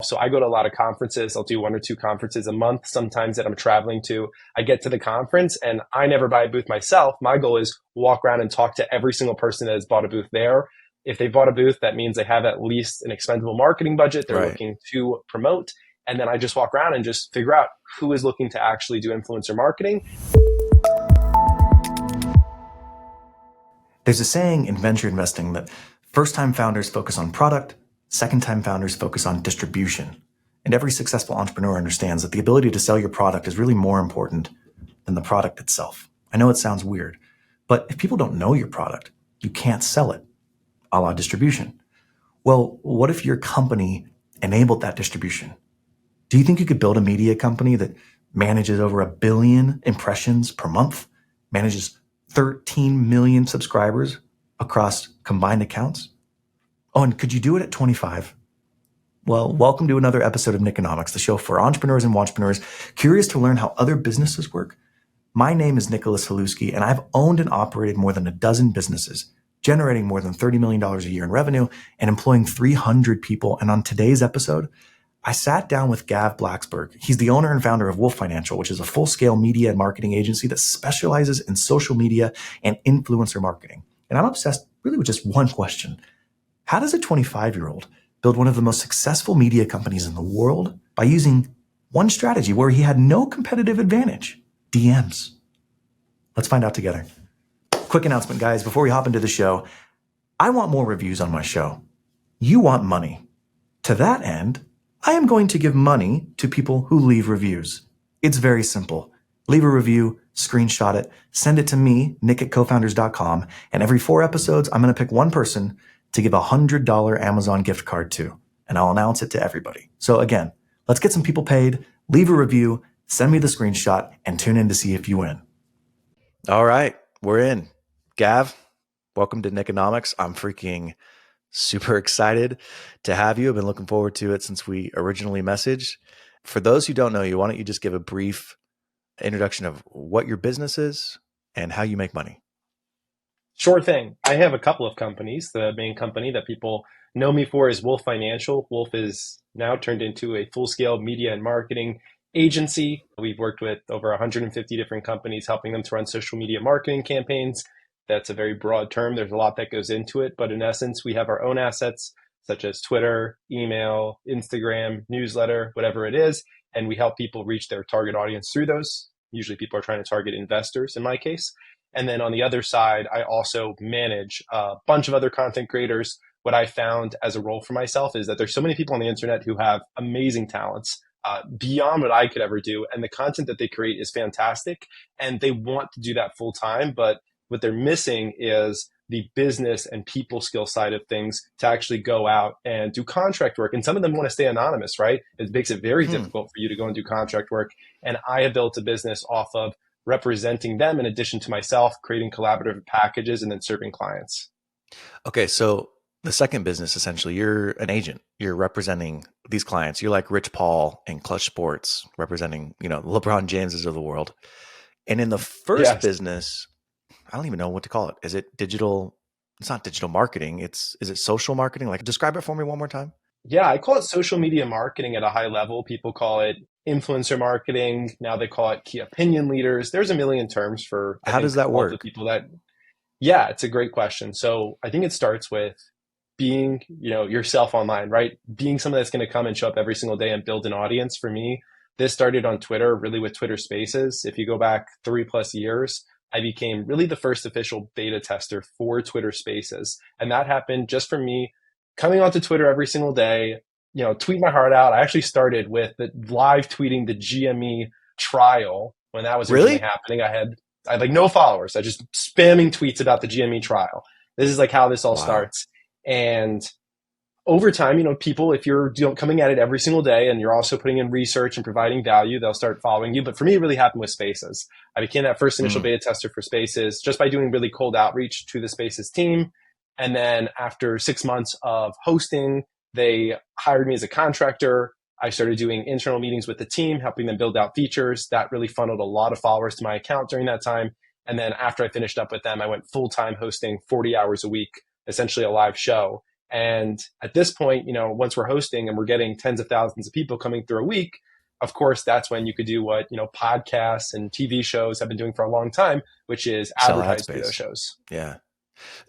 So I go to a lot of conferences. I'll do one or two conferences a month, sometimes that I'm traveling to. I get to the conference and I never buy a booth myself. My goal is walk around and talk to every single person that has bought a booth there. If they bought a booth, that means they have at least an expendable marketing budget they're Right. looking to promote. And then I just walk around and just figure out who is looking to actually do influencer marketing. There's a saying in venture investing that first-time founders focus on product, second-time founders focus on distribution. And every successful entrepreneur understands that the ability to sell your product is really more important than the product itself. I know it sounds weird, but if people don't know your product, you can't sell it, a la distribution. Well, what if your company enabled that distribution? Do you think you could build a media company that manages over 1 billion impressions per month, manages 13 million subscribers across combined accounts? Oh, and could you do it at 25? Well, welcome to another episode of Nickonomics, the show for entrepreneurs and wantrepreneurs curious to learn how other businesses work. My name is Nicholas Haluski, and I've owned and operated more than a dozen businesses, generating more than $30 million a year in revenue and employing 300 people. And on today's episode, I sat down with Gav Blacksburg. He's the owner and founder of Wolf Financial, which is a full-scale media and marketing agency that specializes in social media and influencer marketing. And I'm obsessed really with just one question. How does a 25-year-old build one of the most successful media companies in the world by using one strategy where he had no competitive advantage? DMs. Let's find out together. Quick announcement, guys, before we hop into the show. I want more reviews on my show. You want money. To that end, I am going to give money to people who leave reviews. It's very simple. Leave a review, screenshot it, send it to me, nick@cofounders.com, and every 4 episodes, I'm going to pick one person to give a $100 Amazon gift card to, and I'll announce it to everybody. So again, let's get some people paid, leave a review, send me the screenshot, and tune in to see if you win. All right, we're in. Gav, welcome to Nickonomics. I'm freaking super excited to have you. I've been looking forward to it since we originally messaged. For those who don't know you, why don't you just give a brief introduction of what your business is and how you make money? Sure thing. I have a couple of companies. The main company that people know me for is Wolf Financial. Wolf is now turned into a full-scale media and marketing agency. We've worked with over 150 different companies, helping them to run social media marketing campaigns. That's a very broad term. There's a lot that goes into it. But in essence, we have our own assets, such as Twitter, email, Instagram, newsletter, whatever it is. And we help people reach their target audience through those. Usually people are trying to target investors in my case. And then on the other side, I also manage a bunch of other content creators. What I found as a role for myself is that there's so many people on the internet who have amazing talents beyond what I could ever do. And the content that they create is fantastic. And they want to do that full time. But what they're missing is the business and people skill side of things to actually go out and do contract work. And some of them want to stay anonymous, right? It makes it very difficult for you to go and do contract work. And I have built a business off of representing them in addition to myself, creating collaborative packages and then serving clients. Okay, so the second business, essentially, you're an agent. You're representing these clients. You're like Rich Paul in Clutch Sports, representing, LeBron Jameses of the world. And in the first business, I don't even know what to call it. Is it digital? It's not digital marketing. Is it social marketing? Like, describe it for me one more time. Yeah, I call it social media marketing at a high level. People call it influencer marketing. Now they call it key opinion leaders. There's a million terms for how does that work? The people that, yeah, it's a great question. So I think it starts with being, yourself online, right? Being someone that's going to come and show up every single day and build an audience. For me, this started on Twitter, really with Twitter Spaces. If you go back 3+ years, I became really the first official beta tester for Twitter Spaces. And that happened just from me coming onto Twitter every single day, tweet my heart out. I actually started with the live tweeting the GME trial when that was originally happening. I had like no followers. I just spamming tweets about the GME trial. This is like how this all starts. And over time, people, if you're coming at it every single day and you're also putting in research and providing value, they'll start following you. But for me, it really happened with Spaces. I became that first initial beta tester for Spaces just by doing really cold outreach to the Spaces team. And then after 6 months of hosting, they hired me as a contractor. I started doing internal meetings with the team, helping them build out features. That really funneled a lot of followers to my account during that time. And then after I finished up with them, I went full-time hosting 40 hours a week, essentially a live show. And at this point, once we're hosting and we're getting tens of thousands of people coming through a week, of course, that's when you could do what, podcasts and TV shows have been doing for a long time, which is Sell ad advertise through those space. shows. Yeah.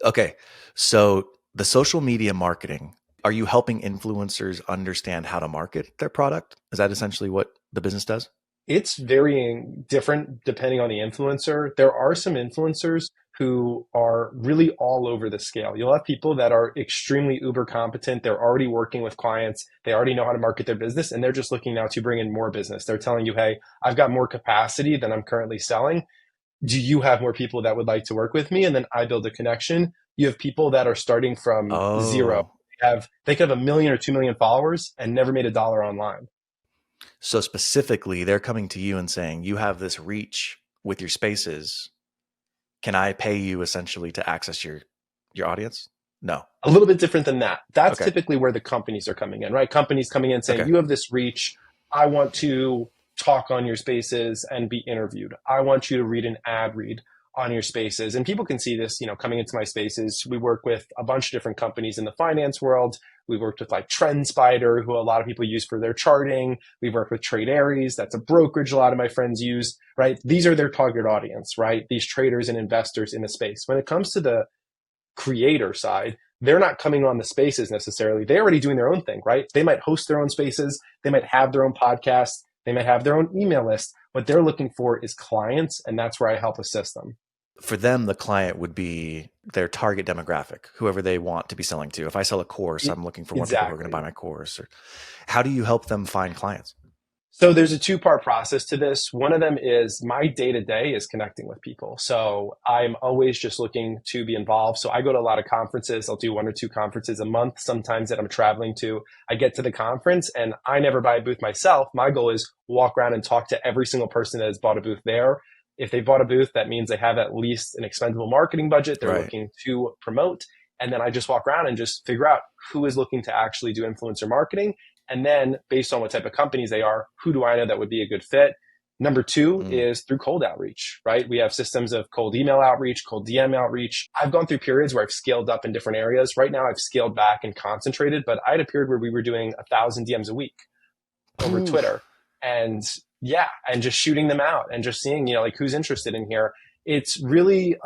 Okay. So the social media marketing, are you helping influencers understand how to market their product? Is that essentially what the business does? It's varying different depending on the influencer. There are some influencers who are really all over the scale. You'll have people that are extremely uber competent. They're already working with clients. They already know how to market their business, and they're just looking now to bring in more business. They're telling you, hey, I've got more capacity than I'm currently selling. Do you have more people that would like to work with me? And then I build a connection. You have people that are starting from zero. Oh, They could have 1 million or 2 million followers and never made a dollar online. so specifically, they're coming to you and saying, you have this reach with your spaces. Can I pay you essentially to access your audience? No. A little bit different than that. That's Okay. typically where the companies are coming in, right? Companies coming in saying, Okay. you have this reach. I want to talk on your spaces and be interviewed. I want you to read an ad read on your spaces. And people can see this, coming into my spaces. We work with a bunch of different companies in the finance world. We worked with like TrendSpider, who a lot of people use for their charting. We've worked with Trade Aries. That's a brokerage a lot of my friends use, right? These are their target audience, right? These traders and investors in the space. When it comes to the creator side, they're not coming on the spaces necessarily. They're already doing their own thing, right? They might host their own spaces. They might have their own podcast. They might have their own email list. What they're looking for is clients, and that's where I help assist them. For them, the client would be their target demographic, whoever they want to be selling to. If I sell a course, I'm looking for more people who are going to buy Exactly. my course. Or how do you help them find clients? So there's a two-part process to this. One of them is my day-to-day is connecting with people. So I'm always just looking to be involved. So I go to a lot of conferences. I'll do 1 or 2 conferences a month, sometimes that I'm traveling to. I get to the conference and I never buy a booth myself. My goal is walk around and talk to every single person that has bought a booth there. If they bought a booth, that means they have at least an expendable marketing budget they're Right. looking to promote. And then I just walk around and just figure out who is looking to actually do influencer marketing. And then based on what type of companies they are, who do I know that would be a good fit? Number two Mm. is through cold outreach, right? We have systems of cold email outreach, cold DM outreach. I've gone through periods where I've scaled up in different areas. Right now I've scaled back and concentrated, but I had a period where we were doing 1,000 DMs a week over Oof. Twitter. And yeah, and just shooting them out and just seeing, like who's interested in here. It's really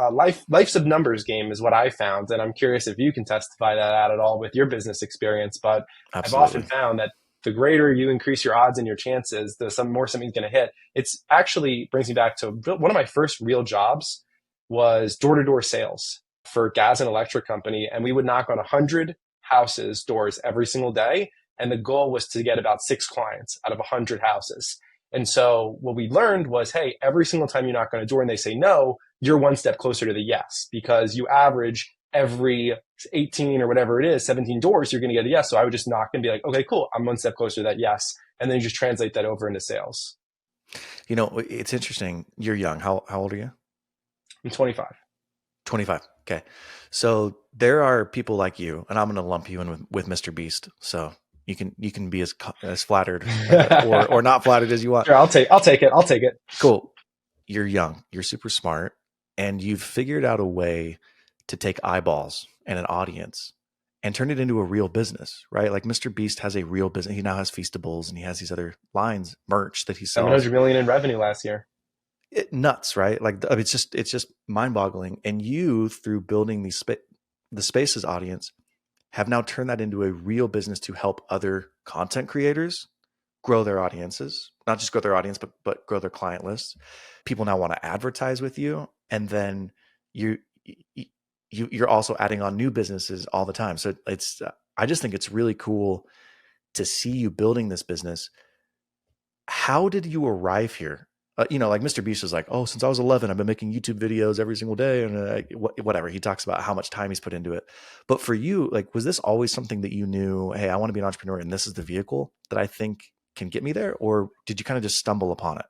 life's a numbers game is what I found. And I'm curious if you can testify that out at all with your business experience. But I've often Absolutely. found that the greater you increase your odds and your chances, the more something's going to hit. It's actually brings me back to one of my first real jobs was door-to-door sales for gas and electric company. And we would knock on 100 houses doors every single day. And the goal was to get about 6 clients out of 100 houses. And so what we learned was, hey, every single time you knock on a door and they say no, you're one step closer to the yes, because you average every 18 or whatever it is, 17 doors, you're going to get a yes. So I would just knock and be like, okay, cool. I'm one step closer to that yes. And then you just translate that over into sales. It's interesting. You're young. How old are you? I'm 25. 25. Okay. So there are people like you, and I'm going to lump you in with Mr. Beast. So you can be as flattered or not flattered as you want. Sure, I'll take it. I'll take it. Cool. You're young. You're super smart, and you've figured out a way to take eyeballs and an audience and turn it into a real business, right? Like Mr. Beast has a real business. He now has Feastables and he has these other lines, merch that he sells. 700 million in revenue last year. Nuts, right? Like it's just mind-boggling. And you, through building the Spaces audience, have now turned that into a real business to help other content creators grow their audiences, not just grow their audience, but grow their client lists. People now want to advertise with you, and then you're also adding on new businesses all the time. So I just think it's really cool to see you building this business. How did you arrive here? Like Mr. Beast was like, oh, since I was 11, I've been making YouTube videos every single day, and whatever. He talks about how much time he's put into it. But for you, like, was this always something that you knew, hey, I want to be an entrepreneur, and this is the vehicle that I think can get me there? Or did you kind of just stumble upon it?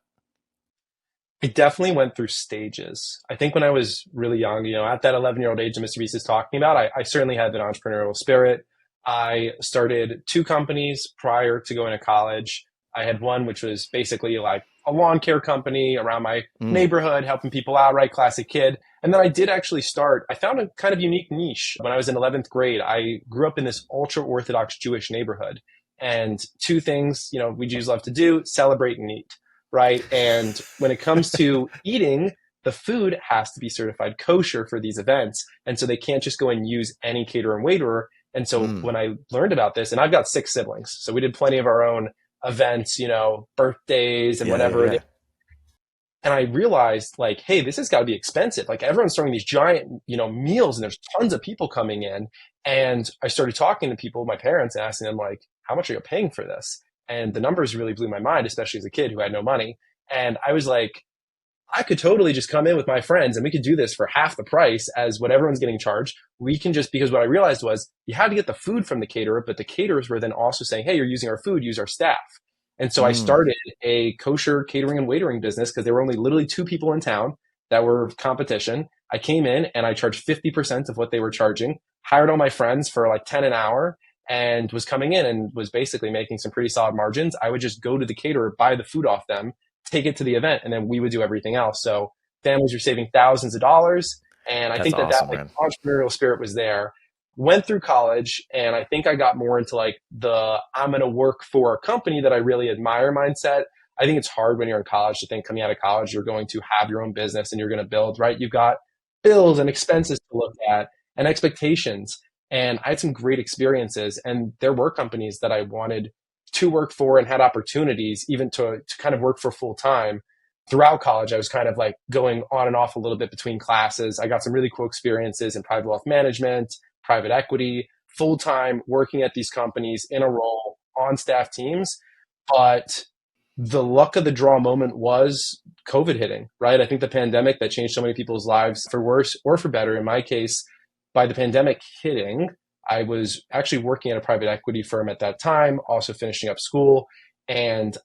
I definitely went through stages. I think when I was really young, at that 11-year-old age that Mr. Beast is talking about, I certainly had an entrepreneurial spirit. I started 2 companies prior to going to college. I had one which was basically like a lawn care company around my Mm. neighborhood, helping people out, right? Classic kid. And then I did actually start, I found a kind of unique niche. When I was in 11th grade, I grew up in this ultra Orthodox Jewish neighborhood. And two things, we Jews love to do, celebrate and eat, right? And when it comes to eating, the food has to be certified kosher for these events. And so they can't just go and use any caterer and waiterer. And so Mm. when I learned about this, and I've got six siblings, so we did plenty of our own events, birthdays and Yeah, yeah, whatever. yeah. And I realized, like, hey, this has got to be expensive. Like, everyone's throwing these giant, meals, and there's tons of people coming in. And I started talking to people, my parents, and asking them, like, how much are you paying for this? And the numbers really blew my mind, especially as a kid who had no money. And I was like, I could totally just come in with my friends and we could do this for half the price as what everyone's getting charged. We can just, because what I realized was you had to get the food from the caterer, but the caterers were then also saying, hey, you're using our food, use our staff. And so I Mm. started a kosher catering and waitering business because there were only literally two people in town that were competition. I came in and I charged 50% of what they were charging, hired all my friends for like 10 an hour, and was coming in and was basically making some pretty solid margins. I would just go to the caterer, buy the food off them, take it to the event, and then we would do everything else. So families were saving thousands of dollars. And I That's think that awesome, like man. entrepreneurial spirit was there. Went through college, and I think I got more into like the I'm going to work for a company that I really admire mindset. I think it's hard when you're in college to think coming out of college you're going to have your own business and you're going to build, right? You've got bills and expenses to look at and expectations. And I had some great experiences, and there were companies that I wanted to work for and had opportunities even to kind of work for full time. Throughout college, I was kind of like going on and off a little bit between classes. I got some really cool experiences in private wealth management, private equity, full time working at these companies in a role on staff teams. But the luck of the draw moment was COVID hitting, right? I think the pandemic that changed so many people's lives for worse or for better. In my case, by the pandemic hitting, I was actually working at a private equity firm at that time, also finishing up school. And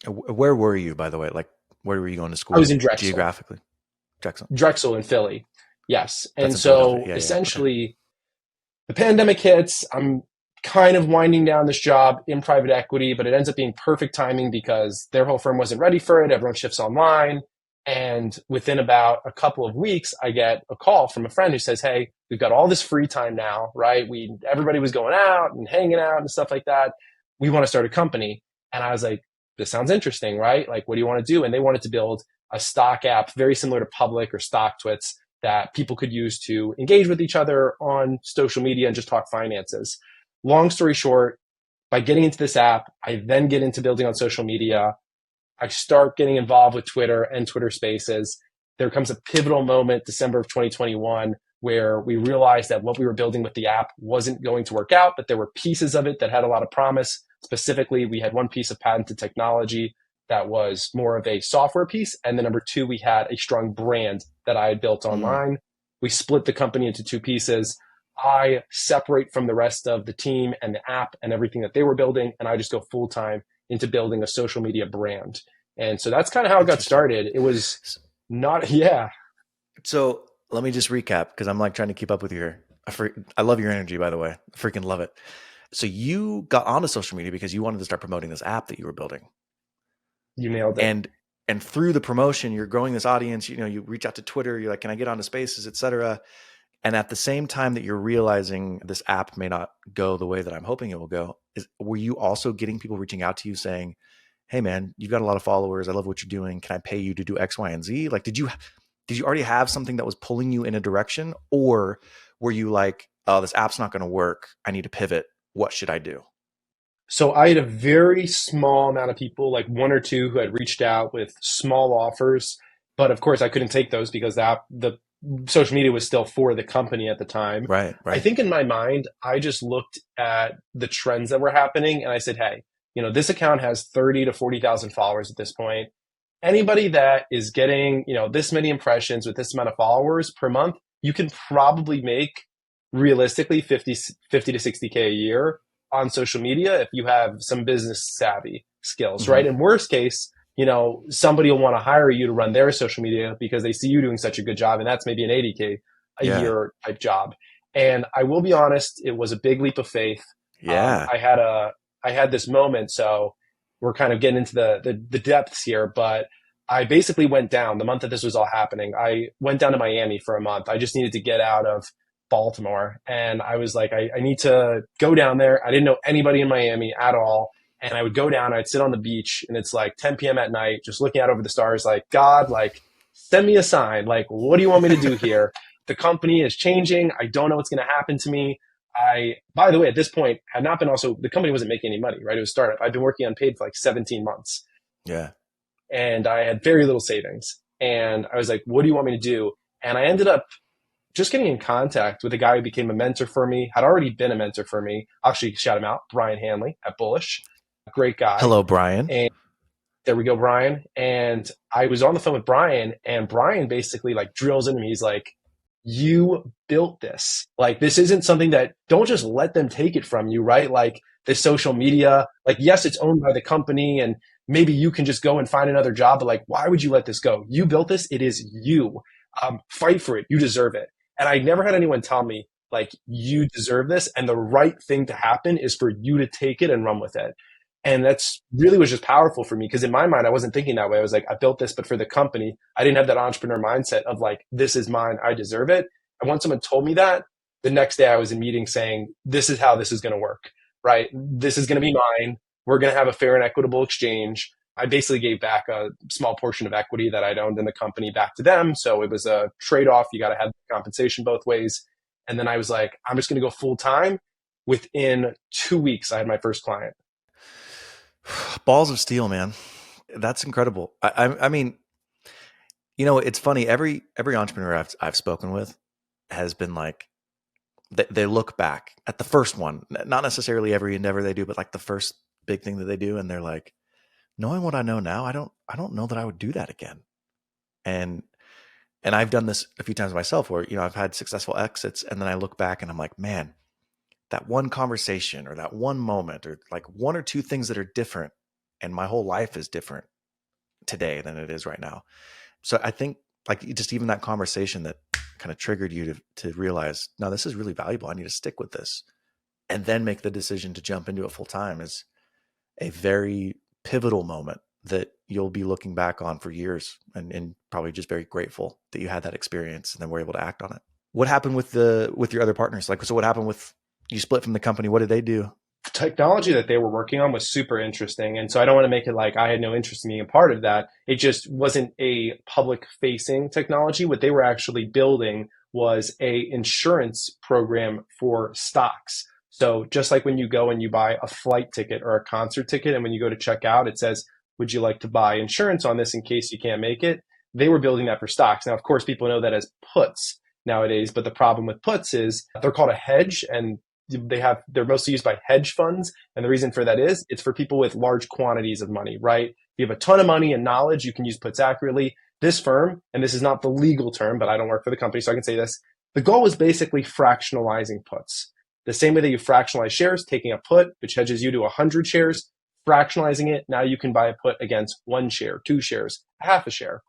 Where were you, by the way? Like, where were you going to I was school in Drexel, geographically? Jackson. Drexel in Philly. Yes. That's And in Philadelphia. so Yeah, yeah. Okay. essentially, the pandemic hits. I'm kind of winding down this job in private equity, but it ends up being perfect timing because their whole firm wasn't ready for it. Everyone shifts online. And within about a couple of weeks, I get a call from a friend who says, hey, we've got all this free time now, right? Everybody was going out and hanging out and stuff like that. We want to start a company. And I was like, this sounds interesting, right? Like, what do you want to do? And they wanted to build a stock app very similar to Public or StockTwits that people could use to engage with each other on social media and just talk finances. Long story short, by getting into this app, I then get into building on social media. I start getting involved with Twitter and Twitter Spaces. There comes a pivotal moment, December of 2021, where we realized that what we were building with the app wasn't going to work out, but there were pieces of it that had a lot of promise. Specifically, we had one piece of patented technology that was more of a software piece. And then number two, we had a strong brand that I had built Mm. online. We split the company into two pieces. I separate from the rest of the team and the app and everything that they were building, and I just go full time into building a social media brand. And so that's kind of how it got Interesting. started. It was not, yeah. So let me just recap because I'm like trying to keep up with you here. I love your energy, by the way. I freaking love it. So you got onto social media because you wanted to start promoting this app that you were building. You nailed it. And through the promotion, you're growing this audience. You reach out to Twitter. You're like, can I get onto Spaces, et cetera. And at the same time that you're realizing this app may not go the way that I'm hoping it will go, were you also getting people reaching out to you saying, hey man, you've got a lot of followers. I love what you're doing. Can I pay you to do X, Y, and Z? Like, did you already have something that was pulling you in a direction, or were you like, oh, this app's not going to work. I need to pivot. What should I do? So I had a very small amount of people, like one or two, who had reached out with small offers. But of course, I couldn't take those because the social media was still for the company at the time. Right, I right. think in my mind, I just looked at the trends that were happening and I said, hey, this account has 30 to 40,000 followers at this point. Anybody that is getting, this many impressions with this amount of followers per month, you can probably make realistically 50 to 60K a year on social media if you have some business savvy skills, Mm-hmm. right? In worst case, somebody will want to hire you to run their social media because they see you doing such a good job. And that's maybe an 80K a Yeah. year type job. And I will be honest, it was a big leap of faith. Yeah. I had this moment. So we're kind of getting into the depths here, but I basically went down the month that this was all happening. I went down to Miami for a month. I just needed to get out of Baltimore. And I was like, I need to go down there. I didn't know anybody in Miami at all. And I would go down, I'd sit on the beach, and it's like 10 p.m. at night, just looking out over the stars, like, God, like, send me a sign. Like, what do you want me to do here? The company is changing. I don't know what's going to happen to me. By the way, at this point, had not been also, the company wasn't making any money, right? It was a startup. I'd been working unpaid for like 17 months Yeah. and I had very little savings. And I was like, what do you want me to do? And I ended up just getting in contact with a guy who became a mentor for me, had already been a mentor for me. I'll actually shout him out, Brian Hanley at Bullish. Great guy. Hello, Brian. And there we go, Brian. And I was on the phone with Brian, and Brian basically like drills into me. He's like, you built this. Like, this isn't something that, don't just let them take it from you, right? Like, this social media, like, yes, it's owned by the company and maybe you can just go and find another job, but like, why would you let this go? You built this. It is you. Fight for it. You deserve it. And I never had anyone tell me, like, you deserve this. And the right thing to happen is for you to take it and run with it. And that's really was just powerful for me because in my mind, I wasn't thinking that way. I was like, I built this, but for the company, I didn't have that entrepreneur mindset of like, this is mine. I deserve it. And once someone told me that, the next day I was in meetings saying, this is how this is going to work, right? This is going to be mine. We're going to have a fair and equitable exchange. I basically gave back a small portion of equity that I'd owned in the company back to them. So it was a trade-off. You got to have compensation both ways. And then I was like, I'm just going to go full time. Within 2 weeks, I had my first client. Balls of steel, man. That's incredible. I mean, you know, it's funny. Every entrepreneur I've spoken with has been like, they look back at the first one, not necessarily every endeavor they do, but like the first big thing that they do, and they're like, knowing what I know now, I don't know that I would do that again. And I've done this a few times myself, where, you know, I've had successful exits, and then I look back and I'm like, man, that one conversation or that one moment or like one or two things that are different, and my whole life is different today than it is right now. So I think like just even that conversation that kind of triggered you to realize, no, this is really valuable. I need to stick with this, and then make the decision to jump into it full time is a very pivotal moment that you'll be looking back on for years, and probably just very grateful that you had that experience and then were able to act on it. What happened with your other partners? Like, so what happened with, you split from the company? What did they do? Technology that they were working on was super interesting. And so I don't want to make it like I had no interest in being a part of that. It just wasn't a public facing technology. What they were actually building was a insurance program for stocks. So just like when you go and you buy a flight ticket or a concert ticket, and when you go to check out, it says, would you like to buy insurance on this in case you can't make it? They were building that for stocks. Now, of course, people know that as puts nowadays, but the problem with puts is they're called a hedge, and they're mostly used by hedge funds. And the reason for that is it's for people with large quantities of money, right? If you have a ton of money and knowledge, you can use puts accurately. This firm, and this is not the legal term, but I don't work for the company, so I can say this. The goal was basically fractionalizing puts. The same way that you fractionalize shares, taking a put, which hedges you to 100 shares, fractionalizing it. Now you can buy a put against 1 share, 2 shares, half a share.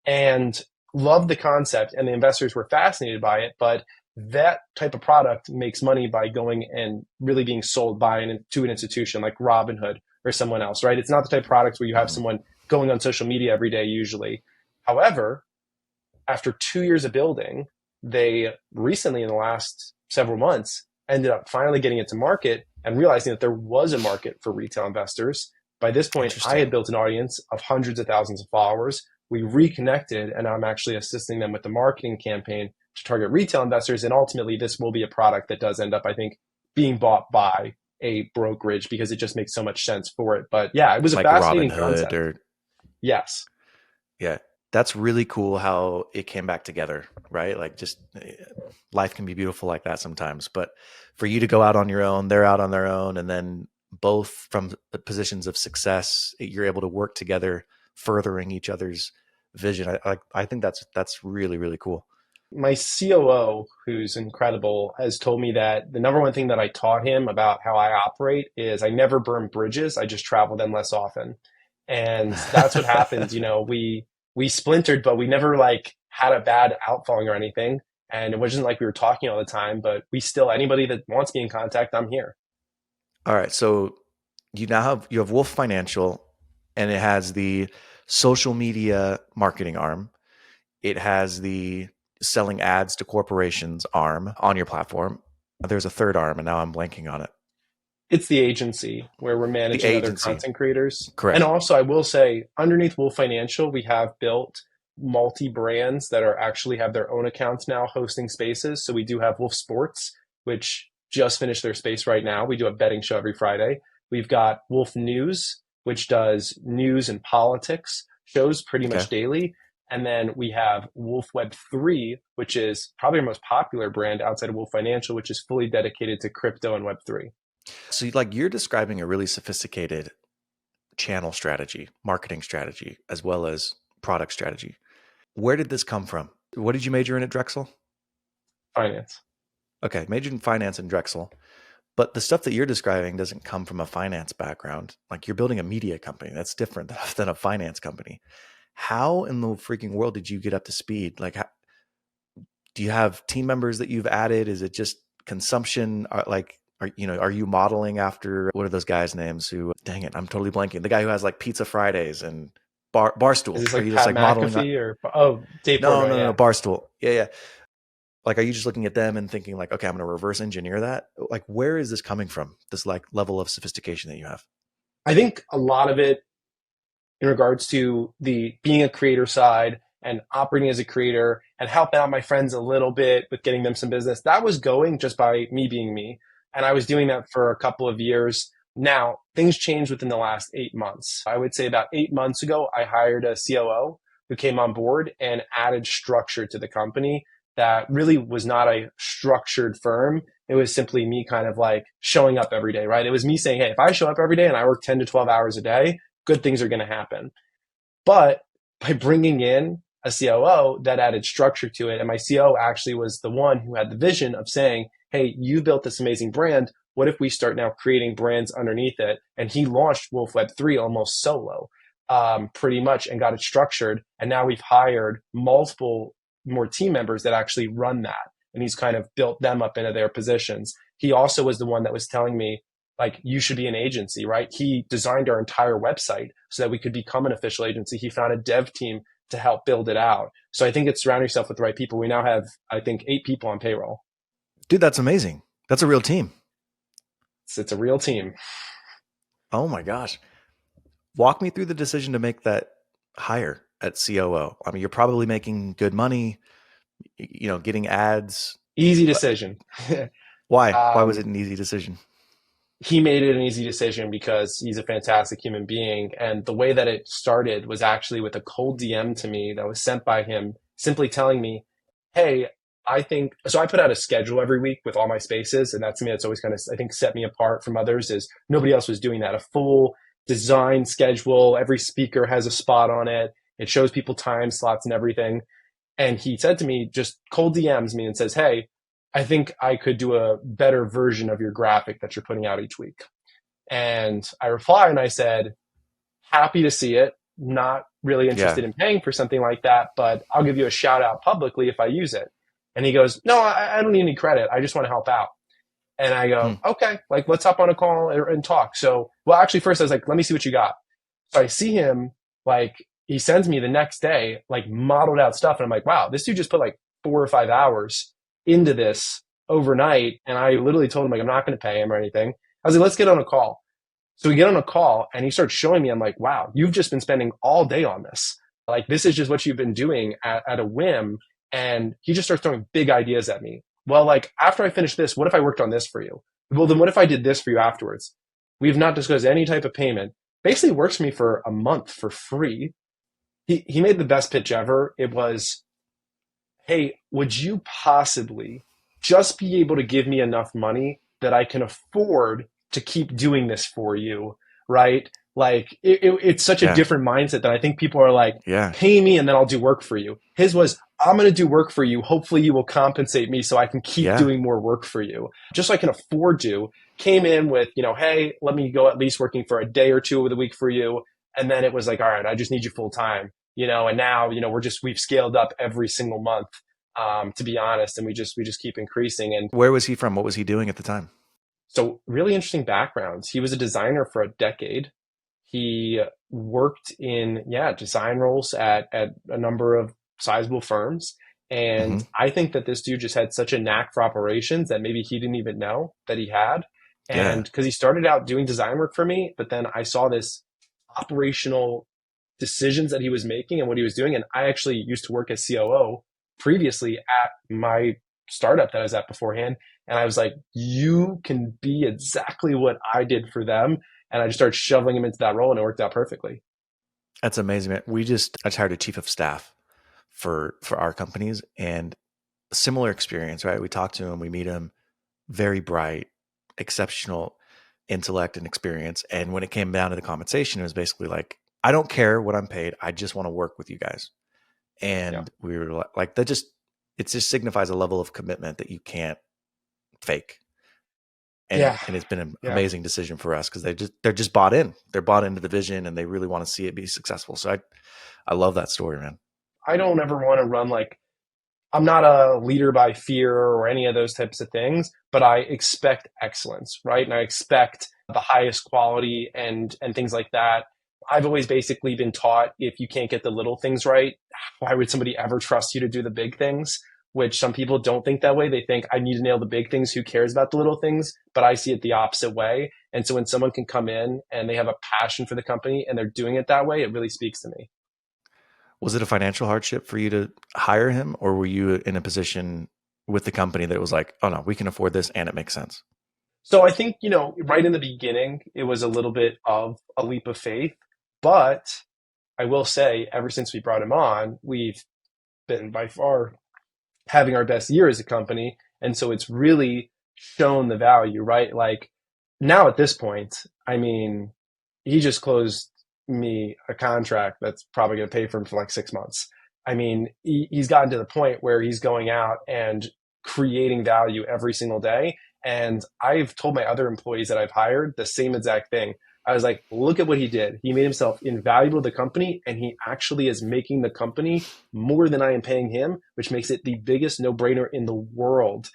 And loved the concept, and the investors were fascinated by it, but that type of product makes money by going and really being sold to an institution like Robinhood or someone else, right? It's not the type of product where you have someone going on social media every day usually. However, after 2 years of building, they recently in the last several months ended up finally getting it to market and realizing that there was a market for retail investors. By this point, I had built an audience of hundreds of thousands of followers. We reconnected, and I'm actually assisting them with the marketing campaign to target retail investors. And ultimately, this will be a product that does end up, I think, being bought by a brokerage because it just makes so much sense for it. But yeah, it was like a fascinating Robinhood concept. Yes. Yeah. That's really cool how it came back together, right? Like, just life can be beautiful like that sometimes. But for you to go out on your own, they're out on their own, and then both from positions of success, you're able to work together, furthering each other's vision. I think that's really, really cool. My COO, who's incredible, has told me that the number one thing that I taught him about how I operate is I never burn bridges. I just travel them less often. And that's what happens. You know, we splintered, but we never like had a bad outfalling or anything. And it wasn't like we were talking all the time, but we still, anybody that wants me in contact, I'm here. All right. So you have Wolf Financial, and it has the social media marketing arm. It has the selling ads to corporations arm on your platform. There's a third arm, and now I'm blanking on it. It's the agency where we're The managing other agency. content creators. And Correct. also, I will say, underneath Wolf Financial, we have built multi brands that are actually have their own accounts now hosting spaces. So we do have Wolf Sports, which just finished their space right now. We do a betting show every Friday. We've got Wolf News, which does news and politics shows pretty Okay. much daily. And then we have Wolf Web 3, which is probably our most popular brand outside of Wolf Financial, which is fully dedicated to crypto and Web 3. So like you're describing a really sophisticated channel strategy, marketing strategy, as well as product strategy. Where did this come from? What did you major in at Drexel? Finance. Okay, majored in finance in Drexel. But the stuff that you're describing doesn't come from a finance background. Like you're building a media company. That's different than a finance company. How in the freaking world did you get up to speed? Like, do you have team members that you've added? Is it just consumption? Are you modeling after, what are those guys' names who, dang it, I'm totally blanking. The guy who has like Pizza Fridays and Is Barstool. this Are like you just Pat like modeling on? McAfee or Dave No, Portnoy? no, no, no, Yeah, Barstool. Yeah, yeah. Like, are you just looking at them and thinking like, okay, I'm going to reverse engineer that? Like, where is this coming from? This like level of sophistication that you have? I think a lot of it in regards to the being a creator side and operating as a creator and helping out my friends a little bit with getting them some business. That was going just by me being me. And I was doing that for a couple of years. Now, things changed within the last 8 months. I would say about 8 months ago, I hired a COO who came on board and added structure to the company that really was not a structured firm. It was simply me kind of like showing up every day, right? It was me saying, hey, if I show up every day and I work 10 to 12 hours a day, good things are going to happen. But by bringing in a COO, that added structure to it. And my COO actually was the one who had the vision of saying, hey, you built this amazing brand. What if we start now creating brands underneath it? And he launched Wolf Web 3 almost solo, pretty much, and got it structured. And now we've hired multiple more team members that actually run that. And he's kind of built them up into their positions. He also was the one that was telling me, like, you should be an agency, right? He designed our entire website so that we could become an official agency. He found a dev team to help build it out. So I think it's surrounding yourself with the right people. We now have, I think, 8 people on payroll. Dude, that's amazing. That's a real team. It's a real team. Oh my gosh. Walk me through the decision to make that hire at COO. I mean, you're probably making good money, getting ads. Easy decision. Why? Why was um, it an easy decision? he made it an easy decision because he's a fantastic human being. And the way that it started was actually with a cold DM to me that was sent by him, simply telling me, hey, I think so. I put out a schedule every week with all my spaces, and that's me. That's always kind of, I think, set me apart from others. Is nobody else was doing that. A full design schedule. Every speaker has a spot on it. It shows people time slots and everything. And he said to me, just cold DMs me and says, hey, I think I could do a better version of your graphic that you're putting out each week. And I replied and I said, happy to see it. Not really Yeah. interested in paying for something like that, but I'll give you a shout out publicly if I use it. And he goes, no, I don't need any credit. I just want to help out. And I Hmm. go, okay, like let's hop on a call and talk. So, well, actually, first I was like, let me see what you got. So I see him, like, he sends me the next day, like modeled out stuff. And I'm like, wow, this dude just put like 4 or 5 hours into this overnight. And I literally told him, like, I'm not going to pay him or anything. I was like, let's get on a call. So we get on a call and he starts showing me, I'm like, wow, you've just been spending all day on this. Like, this is just what you've been doing at a whim. And he just starts throwing big ideas at me. Well, like, after I finish this, what if I worked on this for you? Well, then what if I did this for you afterwards? We've not discussed any type of payment. Basically works for me for a month for free. He made the best pitch ever. It was, hey, would you possibly just be able to give me enough money that I can afford to keep doing this for you? Right? Like, it's such a Yeah. different mindset that I think people are like, Yeah. pay me and then I'll do work for you. His was, I'm going to do work for you. Hopefully you will compensate me so I can keep Yeah. doing more work for you. Just so I can afford to. Came in with, hey, let me go at least working for a day or two of the week for you. And then it was like, all right, I just need you full time. And now, we've scaled up every single month, to be honest. And we just keep increasing. And Where was he from? What was he doing at the time? So really interesting backgrounds. He was a designer for a decade. He worked in, yeah, design roles at a number of sizable firms. And Hmm. I think that this dude just had such a knack for operations that maybe he didn't even know that he had. And Yeah. because he started out doing design work for me, but then I saw this operational decisions that he was making and what he was doing. And I actually used to work as COO previously at my startup that I was at beforehand. And I was like, you can be exactly what I did for them. And I just started shoveling him into that role and it worked out perfectly. That's amazing, man. I just hired a chief of staff for our companies, and similar experience, right? We talk to him, we meet him, very bright, exceptional intellect and experience. And when it came down to the compensation, it was basically like, I don't care what I'm paid. I just want to work with you guys. Yeah. And we were like, that just, it just signifies a level of commitment that you can't fake. Yeah. And it's been an Yeah. amazing decision for us because they're just bought in. They're bought into the vision and they really want to see it be successful. So I love that story, man. I don't ever want to run like I'm not a leader by fear or any of those types of things, but I expect excellence, right? And I expect the highest quality and things like that. I've always basically been taught if you can't get the little things right, why would somebody ever trust you to do the big things? Which some people don't think that way. They think I need to nail the big things. Who cares about the little things? But I see it the opposite way. And so when someone can come in and they have a passion for the company and they're doing it that way, it really speaks to me. Was it a financial hardship for you to hire him, or were you in a position with the company that was like, oh no, we can afford this and it makes sense? So I think, right in the beginning, it was a little bit of a leap of faith. But I will say, ever since we brought him on, we've been by far having our best year as a company. And so it's really shown the value, right? Like now at this point, I mean, he just closed me a contract that's probably going to pay for him for like 6 months. I mean, he's gotten to the point where he's going out and creating value every single day. And I've told my other employees that I've hired the same exact thing. I was like, look at what he did. He made himself invaluable to the company, and he actually is making the company more than I am paying him, which makes it the biggest no brainer in the world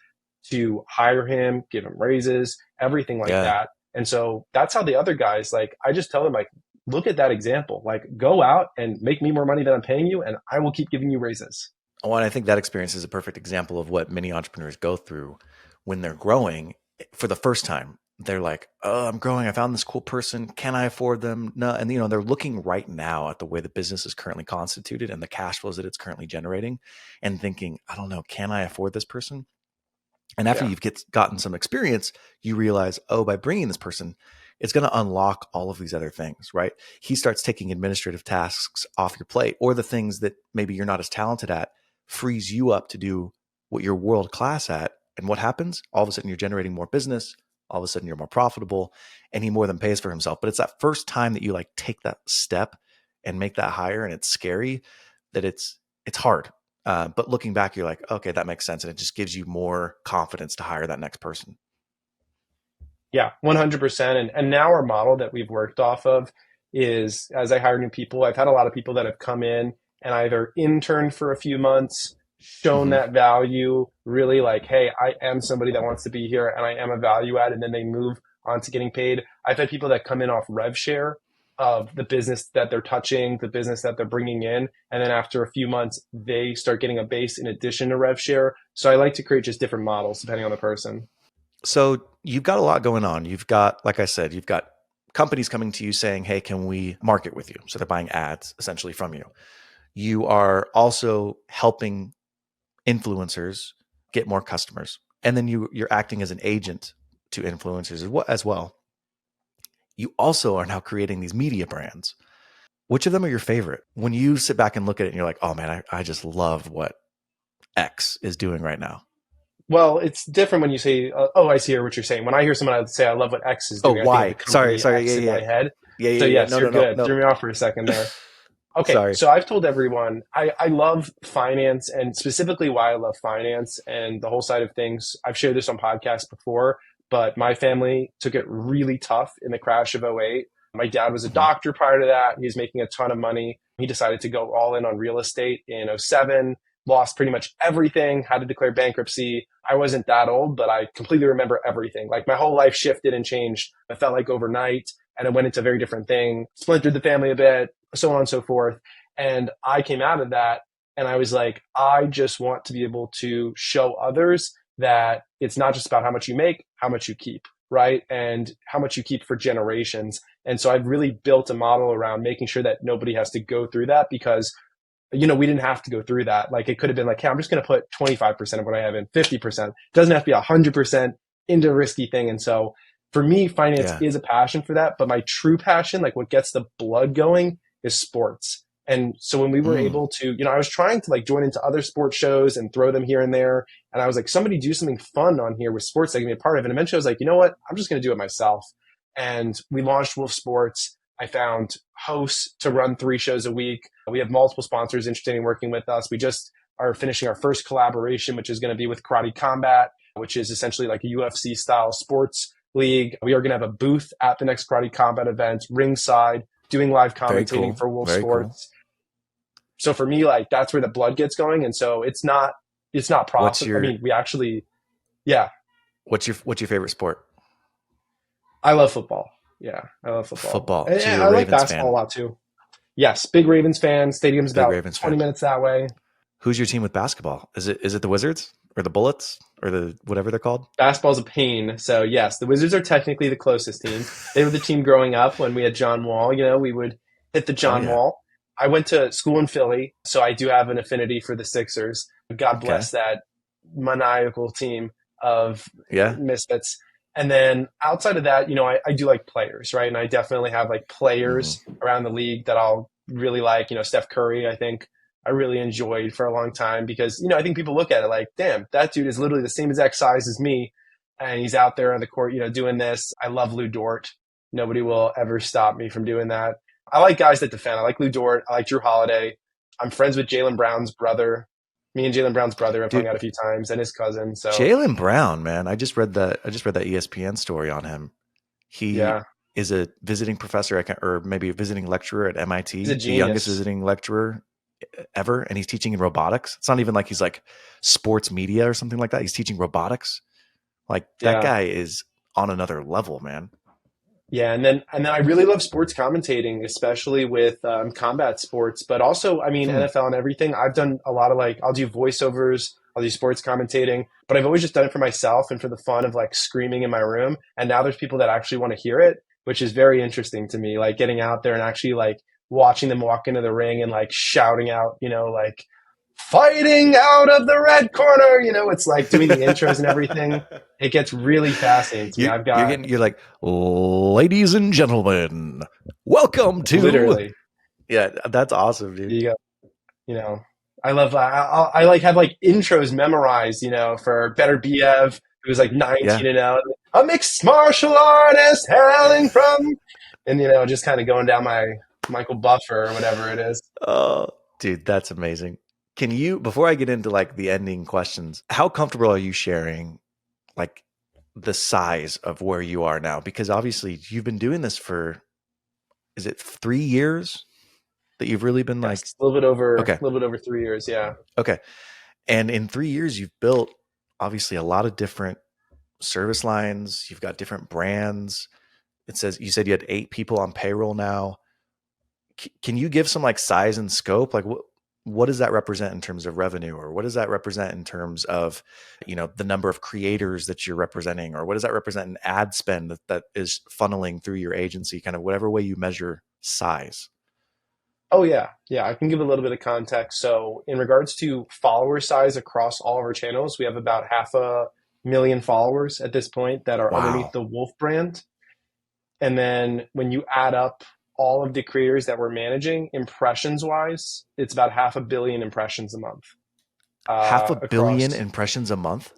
to hire him, give him raises, everything like Yeah. that. And so that's how the other guys, like, I just tell them, like, look at that example. Like, go out and make me more money than I'm paying you, and I will keep giving you raises. Well, and I think that experience is a perfect example of what many entrepreneurs go through when they're growing for the first time. They're like, oh, I'm growing. I found this cool person. Can I afford them? No. And, they're looking right now at the way the business is currently constituted and the cash flows that it's currently generating and thinking, I don't know, can I afford this person? And after Yeah. you've gotten some experience, you realize, oh, by bringing this person, it's going to unlock all of these other things, right? He starts taking administrative tasks off your plate, or the things that maybe you're not as talented at, frees you up to do what you're world class at. And what happens? All of a sudden, you're generating more business. All of a sudden, you're more profitable, and he more than pays for himself. But it's that first time that you like take that step and make that hire, and it's scary that it's hard. But looking back, you're like, okay, that makes sense. And it just gives you more confidence to hire that next person. Yeah, 100%. And now our model that we've worked off of is as I hire new people, I've had a lot of people that have come in and either interned for a few months, shown Hmm. that value, really like, hey, I am somebody that wants to be here and I am a value add, and then they move on to getting paid. I've had people that come in off rev share of the business that they're touching, the business that they're bringing in. And then after a few months, they start getting a base in addition to rev share. So I like to create just different models depending on the person. So you've got a lot going on. You've got, like I said, you've got companies coming to you saying, hey, can we market with you? So they're buying ads essentially from you. You are also helping influencers get more customers. And then you're acting as an agent to influencers as well. You also are now creating these media brands. Which of them are your favorite? When you sit back and look at it and you're like, oh man, I just love what X is doing right now. Well, it's different when you say, "Oh, I see what you're saying." When I hear someone say, "I love what X is Oh, doing," I think of the why? Sorry, company sorry. X in Yeah, my yeah, head. yeah, So yeah, yeah. yes, No, you're no, no, good. no. Threw me off for a second there. Okay, Sorry. so I've told everyone I love finance, and specifically why I love finance and the whole side of things. I've shared this on podcasts before, but my family took it really tough in the crash of '08. My dad was a Hmm. doctor prior to that. He was making a ton of money. He decided to go all in on real estate in '07. lost pretty much everything, had to declare bankruptcy. I wasn't that old, but I completely remember everything. Like my whole life shifted and changed. It felt like overnight, and it went into a very different thing, splintered the family a bit, so on and so forth. And I came out of that and I was like, I just want to be able to show others that it's not just about how much you make, how much you keep, right? And how much you keep for generations. And so I've really built a model around making sure that nobody has to go through that, because we didn't have to go through that. Like it could have been like, hey, I'm just going to put 25% of what I have in, 50%. It doesn't have to be 100% into a risky thing. And so for me, finance Yeah. is a passion for that. But my true passion, like what gets the blood going, is sports. And so when we were Mm. able to, I was trying to like join into other sports shows and throw them here and there. And I was like, somebody do something fun on here with sports that I can be a part of. And eventually I was like, you know what? I'm just going to do it myself. And we launched Wolf Sports. I found hosts to run 3 shows a week. We have multiple sponsors interested in working with us. We just are finishing our first collaboration, which is going to be with Karate Combat, which is essentially like a UFC style sports league. We are going to have a booth at the next Karate Combat event, ringside, doing live Very commentating cool. for Wolf Very cool. Sports. So for me, like that's where the blood gets going. And so it's not What's profit. I your mean, we actually, yeah, what's your favorite sport? I love football. Yeah, I love football. Football. And So you're a I like Ravens basketball a fan. lot too. Yes, big Ravens fan. Stadium's Big about Ravens 20 fan. minutes that way. Who's your team with basketball? Is it the Wizards or the Bullets or the whatever they're called? Basketball's a pain. So yes, the Wizards are technically the closest team. They were the team growing up when we had John Wall. We would hit the Oh John yeah. Wall. I went to school in Philly, so I do have an affinity for the Sixers. God Okay. bless that maniacal team of Yeah. misfits. And then outside of that, I do like players, right? And I definitely have like players Hmm. around the league that I'll really like. Steph Curry, I think I really enjoyed for a long time because, I think people look at it like, damn, that dude is literally the same exact size as me. And he's out there on the court, doing this. I love Lou Dort. Nobody will ever stop me from doing that. I like guys that defend. I like Lou Dort. I like Drew Holiday. I'm friends with Jaylen Brown's brother. Me and Jaylen Brown's brother have hung Dude, out a few times, and his cousin. So Jaylen Brown, man. I just read that ESPN story on him. He yeah, is a visiting professor or maybe a visiting lecturer at he's a MIT, the youngest genius. visiting lecturer ever, and he's teaching in robotics. It's not even like he's like sports media or something like that. He's teaching robotics. Like that Yeah. guy is on another level, man. Yeah, and then I really love sports commentating, especially with combat sports, but also, I mean, Hmm. NFL and everything. I've done a lot of like, I'll do voiceovers, I'll do sports commentating, but I've always just done it for myself and for the fun of like screaming in my room. And now there's people that actually want to hear it, which is very interesting to me, like getting out there and actually like watching them walk into the ring and like shouting out, like fighting out of the red corner, it's like doing the intros and everything. It gets really fascinating to me. I've got You're like, ladies and gentlemen, welcome to. literally. Yeah, that's awesome, dude. You go, I love, I like have like intros memorized, for Better BF, who was like Yeah. 19 and out, a mixed martial artist hailing from, and, just kind of going down my Michael Buffer or whatever it is. Oh, dude, that's amazing. Can you, before I get into like the ending questions, how comfortable are you sharing like the size of where you are now? Because obviously you've been doing this for, is it 3 years that you've really been like, Yes, a okay, little bit over 3 years. Yeah. okay. And in 3 years, you've built obviously a lot of different service lines. You've got different brands. You said you had 8 people on payroll now. Can you give some like size and scope? Like what does that represent in terms of revenue, or what does that represent in terms of, the number of creators that you're representing, or what does that represent in ad spend that is funneling through your agency, kind of whatever way you measure size? Oh yeah. Yeah. I can give a little bit of context. So in regards to follower size across all of our channels, we have about 500,000 followers at this point that are underneath Wow. the Wolf brand. And then when you add up all of the creators that we're managing, impressions wise, it's about 500,000,000 impressions a month Half a billion across. impressions a month?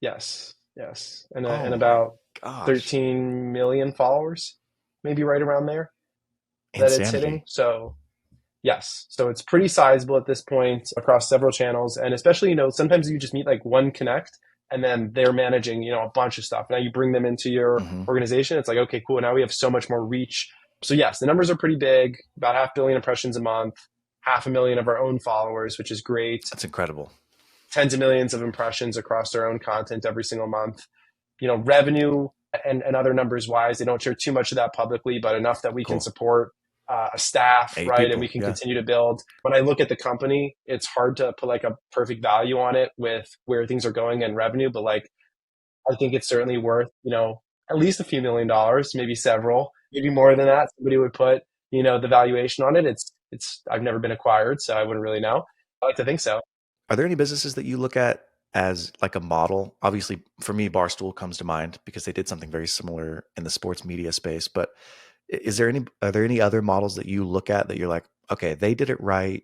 Yes, yes, Oh and my about gosh. 13 million followers, maybe right around there that it's hitting. Insanity. So yes, so it's pretty sizable at this point across several channels, and especially sometimes you just meet like one connect, and then they're managing a bunch of stuff. Now you bring them into your Hmm. organization. It's like, okay, cool. Now we have so much more reach. So yes, the numbers are pretty big. About 500,000,000 impressions a month. half a million of our own followers, which is great. That's incredible. Tens of millions of impressions across their own content every single month. Revenue and other numbers wise, they don't share too much of that publicly, but enough that we can Cool. support a staff, 8 right? And we people. can Yeah. continue to build. When I look at the company, it's hard to put like a perfect value on it with where things are going and revenue, but like I think it's certainly worth, at least a few $1 million, maybe several, maybe more than that. Somebody would put, the valuation on it. I've never been acquired, so I wouldn't really know. I like to think so. Are there any businesses that you look at as like a model? Obviously, for me, Barstool comes to mind because they did something very similar in the sports media space. But are there any other models that you look at that you're like, okay, they did it right.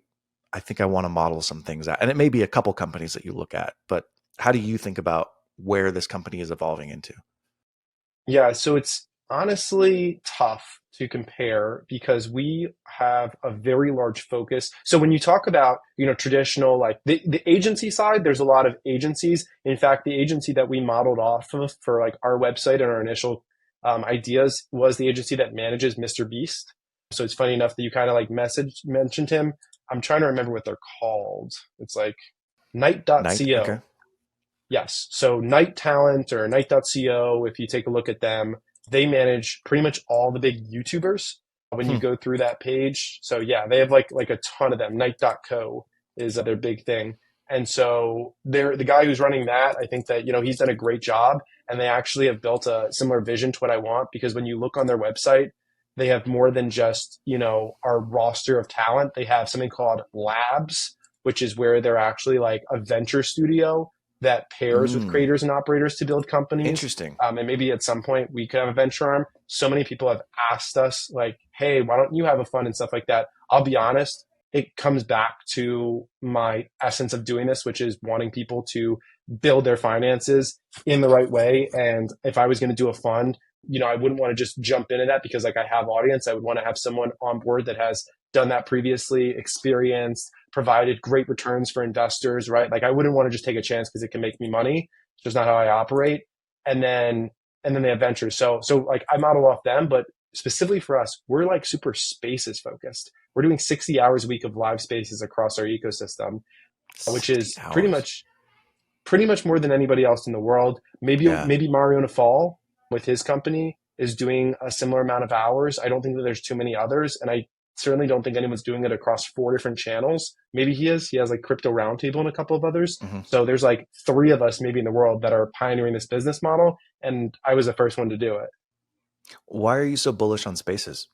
I think I want to model some things out. And it may be a couple companies that you look at, but how do you think about where this company is evolving into? Yeah, so it's honestly tough to compare because we have a very large focus. So when you talk about, traditional, like the agency side, there's a lot of agencies. In fact, the agency that we modeled off of for like our website and our initial ideas was the agency that manages Mr. Beast. So it's funny enough that you kind of like mentioned him. I'm trying to remember what they're called. It's like Night? Okay. night.co. Yes. So Night Talent or Night.co, if you take a look at them, they manage pretty much all the big YouTubers when you Hmm. go through that page. So yeah, they have like a ton of them. Night.co is their big thing. And so the guy who's running that, I think that, he's done a great job and they actually have built a similar vision to what I want because when you look on their website, they have more than just, our roster of talent. They have something called labs, which is where they're actually like a venture studio that pairs with Mm. creators and operators to build companies. Interesting. And maybe at some point we could have a venture arm. So many people have asked us, like, hey, why don't you have a fund and stuff like that? I'll be honest, it comes back to my essence of doing this, which is wanting people to build their finances in the right way. And if I was going to do a fund, I wouldn't want to just jump into that because like I have audience. I would want to have someone on board that has done that previously, experienced, provided great returns for investors, right? Like I wouldn't want to just take a chance because it can make me money. It's just not how I operate. And then they have ventures. So like I model off them, but specifically for us, we're like super spaces focused. We're doing 60 hours a week of live spaces across our ecosystem, which 60 is hours. pretty much more than anybody else in the world. Yeah. Maybe Mario Nafal with his company is doing a similar amount of hours. I don't think that there's too many others, and I certainly don't think anyone's doing it across 4 different channels. Maybe he is. He has like Crypto Roundtable and a couple of others. Hmm. So there's like 3 of us maybe in the world that are pioneering this business model, and I was the first one to do it. Why are you so bullish on spaces?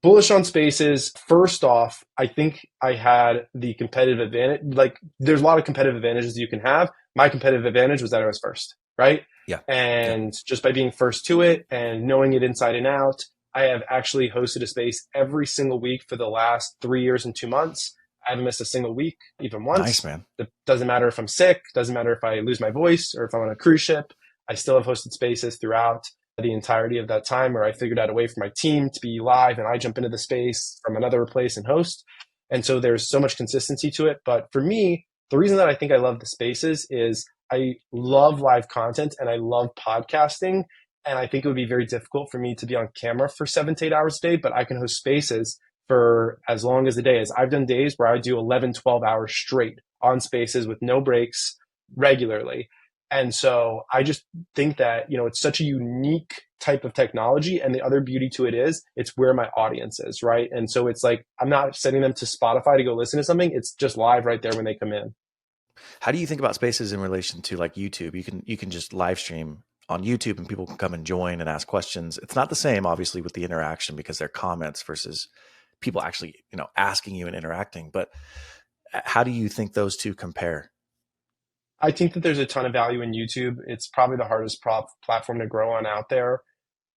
Bullish on spaces. First off, I think I had the competitive advantage. Like, there's a lot of competitive advantages you can have. My competitive advantage was that I was first, right? Yeah. Yeah. And just by being first to it and knowing it inside and out, I have actually hosted a space every single week for the last 3 years and 2 months. I haven't missed a single week, even Nice, once. man. It doesn't matter if I'm sick, doesn't matter if I lose my voice or if I'm on a cruise ship. I still have hosted spaces throughout the entirety of that time where I figured out a way for my team to be live and I jump into the space from another place and host. And so there's so much consistency to it. But for me, the reason that I think I love the spaces is I love live content and I love podcasting. And I think it would be very difficult for me to be on camera for 7 to 8 hours a day, but I can host spaces for as long as the day is. I've done days where I do 11, 12 hours straight on spaces with no breaks regularly. And so I just think that, it's such a unique type of technology. And the other beauty to it is it's where my audience is, right? And so it's like, I'm not sending them to Spotify to go listen to something. It's just live right there when they come in. How do you think about spaces in relation to like YouTube? You can just live stream on YouTube and people can come and join and ask questions. It's not the same, obviously, with the interaction because they're comments versus people actually, asking you and interacting. But how do you think those two compare? I think that there's a ton of value in YouTube. It's probably the hardest platform to grow on out there.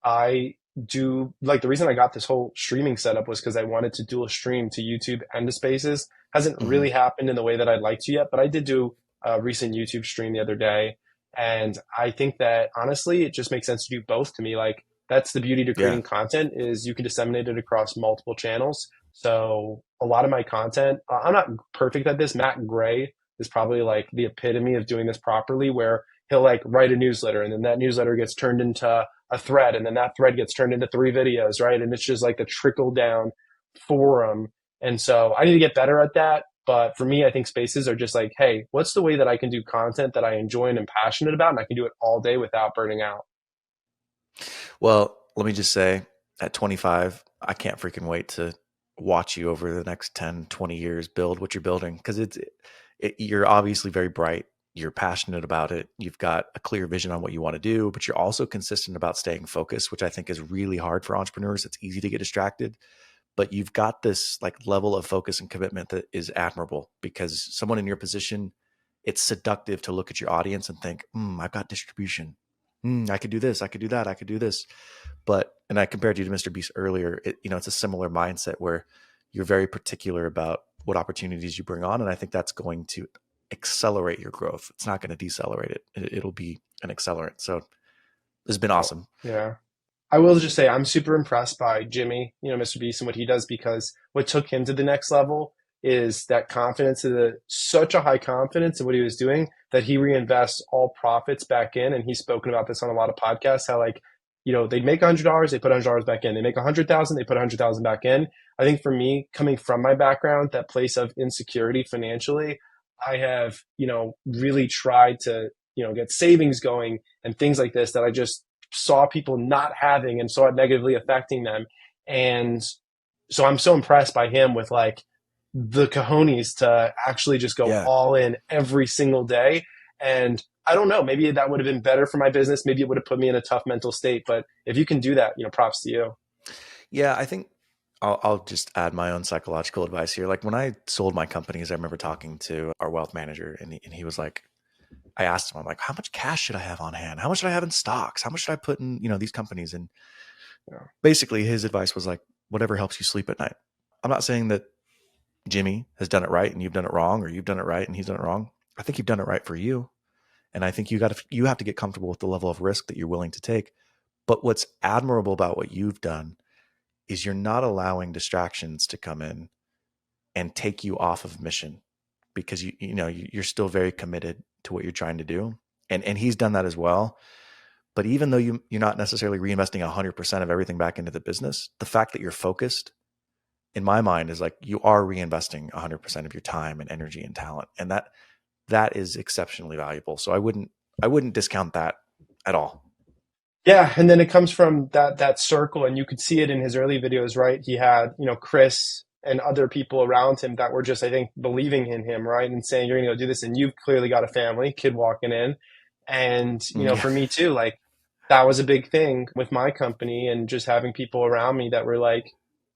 I do like the reason I got this whole streaming setup was because I wanted to dual stream to YouTube and to Spaces. Hasn't Hmm. really happened in the way that I'd like to yet, but I did do a recent YouTube stream the other day. And I think that honestly, it just makes sense to do both to me. Like that's the beauty to Yeah. creating content is you can disseminate it across multiple channels. So a lot of my content, I'm not perfect at this. Matt Gray is probably like the epitome of doing this properly, where he'll like write a newsletter and then that newsletter gets turned into a thread and then that thread gets turned into 3 videos, right? And it's just like the trickle down forum. And so I need to get better at that. But for me, I think spaces are just like, hey, what's the way that I can do content that I enjoy and am passionate about, and I can do it all day without burning out? Well, let me just say at 25, I can't freaking wait to watch you over the next 10, 20 years build what you're building because you're obviously very bright. You're passionate about it. You've got a clear vision on what you want to do, but you're also consistent about staying focused, which I think is really hard for entrepreneurs. It's easy to get distracted, but you've got this like level of focus and commitment that is admirable because someone in your position, it's seductive to look at your audience and think, I've got distribution. I could do this. I could do that. I could do this. And I compared you to Mr. Beast earlier. It's a similar mindset where you're very particular about what opportunities you bring on. And I think that's going to accelerate your growth. It's not going to decelerate it. It'll be an accelerant. So this has been Oh, awesome. yeah. I will just say I'm super impressed by Jimmy, Mr. Beast and what he does, because what took him to the next level is that confidence, such a high confidence in what he was doing that he reinvests all profits back in. And he's spoken about this on a lot of podcasts, how like, they make $100, they put $100 back in. They make 100,000, they put 100,000 back in. I think for me, coming from my background, that place of insecurity financially, I have, really tried to, get savings going and things like this that I just saw people not having and saw it negatively affecting them. And so I'm so impressed by him with like the cojones to actually just go Yeah. all in every single day. And I don't know, maybe that would have been better for my business. Maybe it would have put me in a tough mental state. But if you can do that, props to you. Yeah. I think I'll just add my own psychological advice here. Like when I sold my companies, I remember talking to our wealth manager and he was like, I asked him, I'm like, how much cash should I have on hand? How much should I have in stocks? How much should I put in, these companies? And Yeah. basically his advice was like, whatever helps you sleep at night. I'm not saying that Jimmy has done it right and you've done it wrong, or you've done it right and he's done it wrong. I think you've done it right for you. And I think you have to get comfortable with the level of risk that you're willing to take. But what's admirable about what you've done is you're not allowing distractions to come in and take you off of mission because you're still very committed to what you're trying to do. And he's done that as well. But even though you're not necessarily reinvesting 100% of everything back into the business, the fact that you're focused in my mind is like you are reinvesting 100% of your time and energy and talent. And that is exceptionally valuable. So I wouldn't discount that at all. Yeah, and then it comes from that circle, and you could see it in his early videos, right? He had, Chris and other people around him that were just, I think, believing in him, right? And saying, you're gonna go do this, and you've clearly got a family, kid walking in. And, Yeah. for me too, like that was a big thing with my company and just having people around me that were like,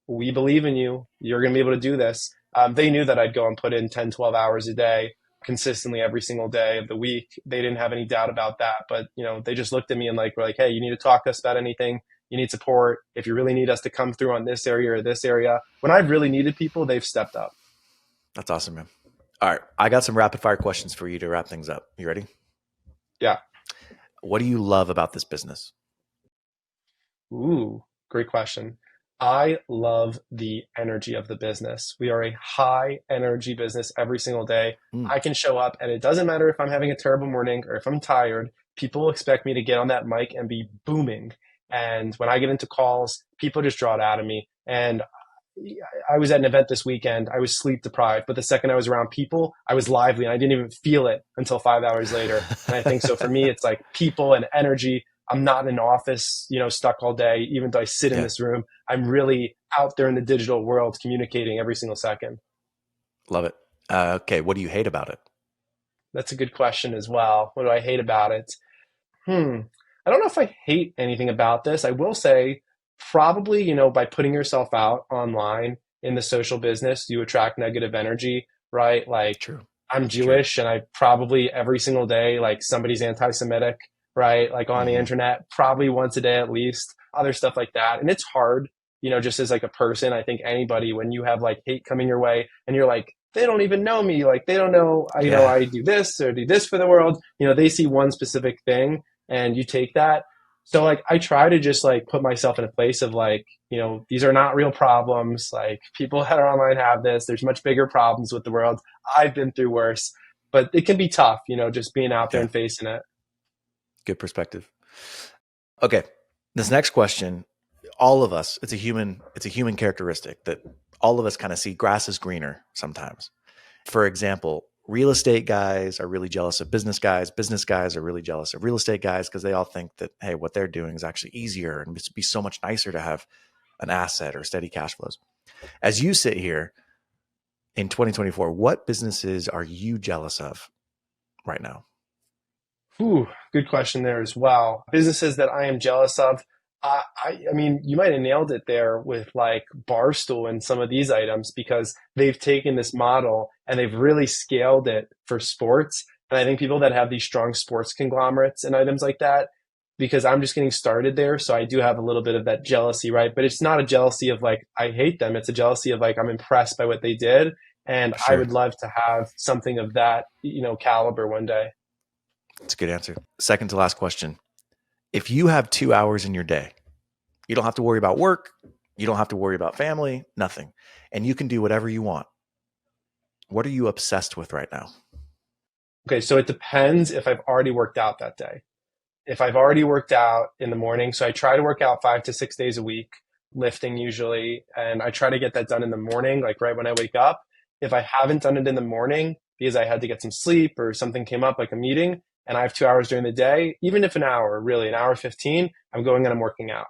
we believe in you. You're gonna be able to do this. They knew that I'd go and put in 10, 12 hours a day consistently every single day of the week. They didn't have any doubt about that. But, they just looked at me and like, were like, hey, you need to talk to us about anything. You need support. If you really need us to come through on this area or this area, when I've really needed people, they've stepped up. That's awesome, man. All right. I got some rapid fire questions for you to wrap things up. You ready? Yeah. What do you love about this business? Ooh, great question. I love the energy of the business. We are a high energy business every single day. Mm, I can show up and it doesn't matter if I'm having a terrible morning or if I'm tired. People expect me to get on that mic and be booming. And when I get into calls, people just draw it out of me. And I was at an event this weekend. I was sleep deprived, but the second I was around people, I was lively and I didn't even feel it until 5 hours later. And I think so for me, it's like people and energy. I'm not in an office, stuck all day, even though I sit in yeah. this room. I'm really out there in the digital world communicating every single second. Love it. Okay. What do you hate about it? That's a good question as well. What do I hate about it? Hmm. I don't know if I hate anything about this. I will say, probably, by putting yourself out online in the social business, you attract negative energy, right? Like, True. I'm It's true. Jewish and I probably every single day, like, somebody's anti Semitic, right? Like, on the Mm-hmm. internet, probably once a day at least, other stuff like that. And it's hard, just as like a person. I think anybody, when you have like hate coming your way and you're like, they don't even know me, like, they don't know, Yeah. I do this or do this for the world. They see one specific thing and you take that. So like I try to just like put myself in a place of like, these are not real problems. Like people that are online have this. There's much bigger problems with the world. I've been through worse, but it can be tough, just being out there Yeah. and facing it. Good perspective. Okay. This next question, all of us, it's a human characteristic that all of us kind of see grass is greener sometimes. For example, real estate guys are really jealous of business guys. Business guys are really jealous of real estate guys because they all think that, hey, what they're doing is actually easier and it'd be so much nicer to have an asset or steady cash flows. As you sit here in 2024, what businesses are you jealous of right now? Ooh, good question there as well. Businesses that I am jealous of. I mean, you might have nailed it there with like Barstool and some of these items because they've taken this model and they've really scaled it for sports. And I think people that have these strong sports conglomerates and items like that, because I'm just getting started there. So I do have a little bit of that jealousy, right? But it's not a jealousy of like, I hate them. It's a jealousy of like, I'm impressed by what they did. And I Sure. would love to have something of that, caliber one day. That's a good answer. Second to last question. If you have 2 hours in your day, you don't have to worry about work. You don't have to worry about family, nothing. And you can do whatever you want. What are you obsessed with right now? Okay, so it depends if I've already worked out that day. If I've already worked out in the morning, so I try to work out 5 to 6 days a week, lifting usually, and I try to get that done in the morning, like right when I wake up. If I haven't done it in the morning because I had to get some sleep or something came up like a meeting, and I have 2 hours during the day, even if an hour, really an hour 15, I'm going and I'm working out.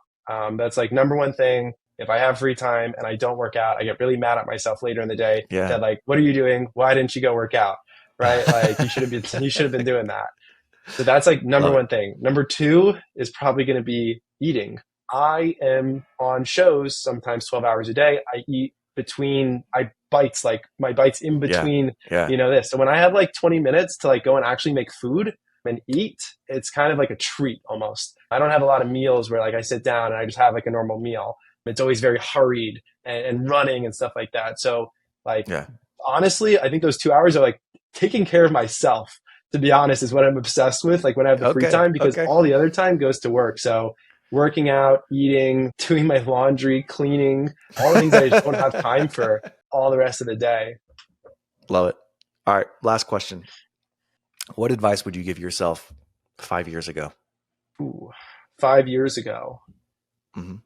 That's like number one thing. If I have free time and I don't work out, I get really mad at myself later in the day Yeah. that like, what are you doing? Why didn't you go work out? Right? Like you should have been doing that. So that's like number Love it. one thing. Number two is probably going to be eating. I am on shows sometimes 12 hours a day. I eat between, I bites, like my bites in Yeah. between, Yeah. this. So when I have like 20 minutes to like go and actually make food and eat, it's kind of like a treat almost. I don't have a lot of meals where like I sit down and I just have like a normal meal. It's always very hurried and running and stuff like that. So like, Yeah. honestly, I think those 2 hours are like taking care of myself, to be honest, is what I'm obsessed with. Like when I have the free Okay. time, because Okay. all the other time goes to work. So working out, eating, doing my laundry, cleaning, all the things that I just don't have time for all the rest of the day. Love it. All right. Last question. What advice would you give yourself 5 years ago? Ooh, 5 years ago. Mm-hmm.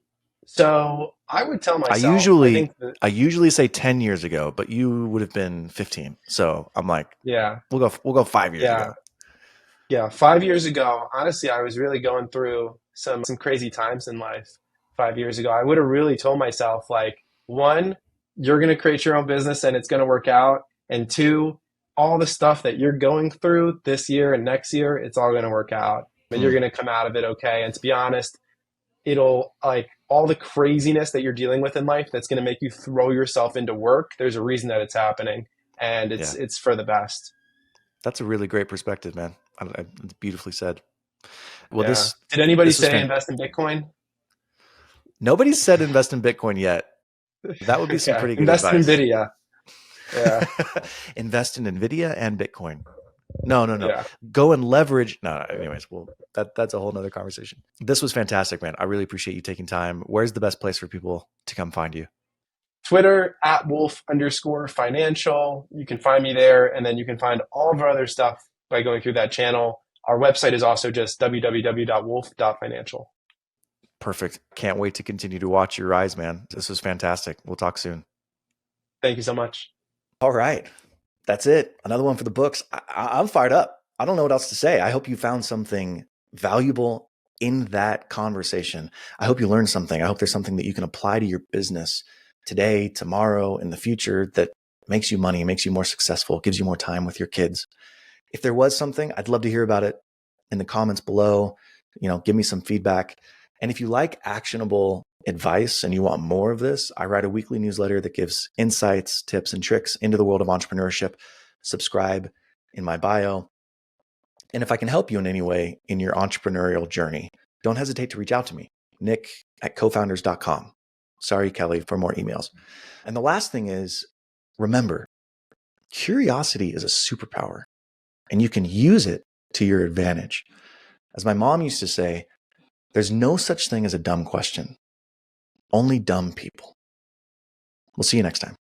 So I would tell I myself, I usually think that, I usually say 10 years ago, but you would have been 15. So I'm like, yeah, we'll go 5 years yeah, ago. yeah. 5 years ago, honestly, I was really going through some crazy times in life. 5 years ago, I would have really told myself, like, one, you're going to create your own business and it's going to work out. And two, all the stuff that you're going through this year and next year, it's all going to work out. And you're Hmm. going to come out of it okay. And to be honest, it'll like all the craziness that you're dealing with in life that's going to make you throw yourself into work. There's a reason that it's happening, and Yeah. it's for the best. That's a really great perspective, man. It's beautifully said. Well, Yeah. this Did anybody this was say fantastic. invest in Bitcoin? Nobody's said invest in Bitcoin yet. That would be some Yeah. pretty good Invest in advice. Nvidia. Yeah. Invest in Nvidia and Bitcoin. No. Yeah. Go and leverage. No. Anyways, well, that's a whole nother conversation. This was fantastic, man. I really appreciate you taking time. Where's the best place for people to come find you? Twitter at wolf_financial. You can find me there, and then you can find all of our other stuff by going through that channel. Our website is also just www.wolf.financial. Perfect. Can't wait to continue to watch your rise, man. This was fantastic. We'll talk soon. Thank you so much. All right. That's it. Another one for the books. I'm fired up. I don't know what else to say. I hope you found something valuable in that conversation. I hope you learned something. I hope there's something that you can apply to your business today, tomorrow, in the future that makes you money, makes you more successful, gives you more time with your kids. If there was something, I'd love to hear about it in the comments below. Give me some feedback. And if you like actionable advice and you want more of this, I write a weekly newsletter that gives insights, tips, and tricks into the world of entrepreneurship. Subscribe in my bio. And if I can help you in any way in your entrepreneurial journey, don't hesitate to reach out to me, nick@cofounders.com. Sorry, Kelly, for more emails. And the last thing is, remember, curiosity is a superpower and you can use it to your advantage. As my mom used to say, there's no such thing as a dumb question. Only dumb people. We'll see you next time.